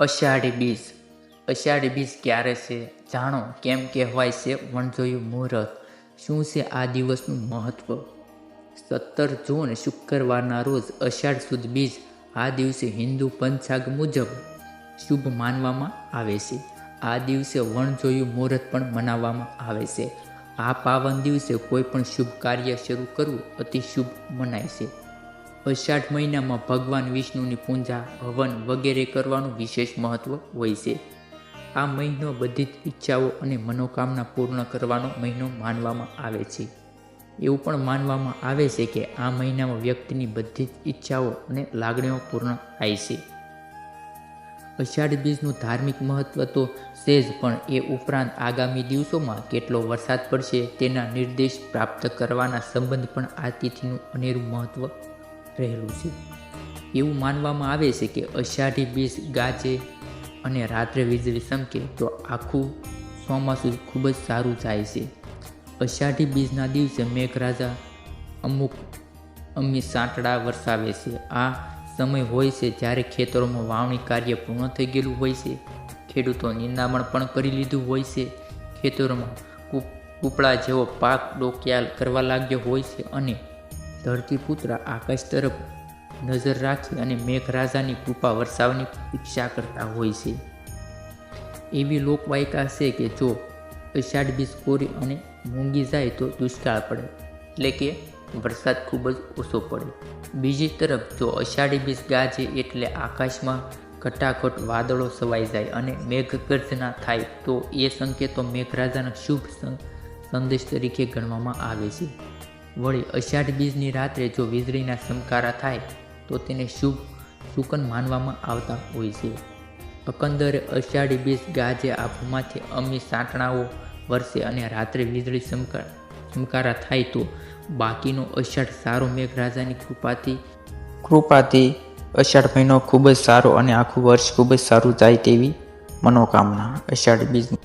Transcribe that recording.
અષાઢી બીજ. અષાઢી બીજ ક્યારે છે? જાણો કેમ કહેવાય છે વણજોયું મુહૂર્ત. શું છે આ દિવસનું મહત્વ? 17 જૂન શુક્રવારના રોજ અષાઢ સુદ બીજ. આ દિવસે હિન્દુ પંચાંગ મુજબ શુભ માનવામાં આવે છે. આ દિવસે વણજોયું મુહૂર્ત પણ મનાવવામાં આવે છે. આ પાવન દિવસે કોઈ પણ શુભ કાર્ય શરૂ કરવું અતિ શુભ મનાય છે. અષાઢ મહિનામાં ભગવાન વિષ્ણુની પૂજા, હવન વગેરે કરવાનું વિશેષ મહત્વ હોય છે. આ મહિનો બધી જ ઈચ્છાઓ અને મનોકામના પૂર્ણ કરવાનો મહિનો માનવામાં આવે છે. એવું પણ માનવામાં આવે છે કે આ મહિનામાં વ્યક્તિની બધી જ ઈચ્છાઓ અને લાગણીઓ પૂર્ણ થાય છે. અષાઢ બીજનું ધાર્મિક મહત્વ તો છે જ, પણ એ ઉપરાંત આગામી દિવસોમાં કેટલો વરસાદ પડશે તેના નિર્દેશ પ્રાપ્ત કરવાના સંબંધ પણ આ તિથિનું અનેરું મહત્વ રહેલું છે. એવું માનવામાં આવે છે કે અષાઢી બીજ ગાજે અને રાત્રે વીજળી ચમકે તો આખું ચોમાસું ખૂબ જ સારું જાય છે. અષાઢી બીજના દિવસે મેઘરાજા અમી સાંટડા વરસાવે છે. આ સમય હોય છે જ્યારે ખેતરોમાં વાવણી કાર્ય પૂર્ણ થઈ ગયેલું હોય છે. ખેડૂતો નિંદામણ પણ કરી લીધું હોય છે. ખેતરોમાં કૂપળા જેવો પાક ડોકિયાલ કરવા લાગ્યો હોય છે અને ધરતીપુત્ર આકાશ તરફ નજર રાખી અને મેઘરાજાની કૃપા વરસાવની પ્રતીક્ષા કરતા હોય છે. એવી લોકવાયકા છે કે જો અષાઢ બીજ કોરી અને મૂંગી જાય તો દુષ્કાળ પડે, એટલે કે વરસાદ ખૂબ જ ઓછો પડે. બીજી તરફ જો અષાઢી બીજ ગાજે એટલે આકાશમાં ઘટાઘટ વાદળો છવાઈ જાય અને મેઘગર્જના થાય તો એ સંકેતો મેઘરાજાના શુભ સંદેશ તરીકે ગણવામાં આવે છે. વળી અષાઢ બીજની રાત્રે જો વીજળીના ચમકારા થાય તો તેને શુભ શુકન માનવામાં આવતા હોય છે. એકંદરે અષાઢી બીજ ગાજે આભમાંથી અમી સાંટણાઓ વરસે અને રાત્રે વીજળી ચમકારા થાય તો બાકીનો અષાઢ સારો મેઘરાજાની કૃપાથી અષાઢ મહિનો ખૂબ જ સારો અને આખું વર્ષ ખૂબ જ સારું જાય તેવી મનોકામના અષાઢ બીજની.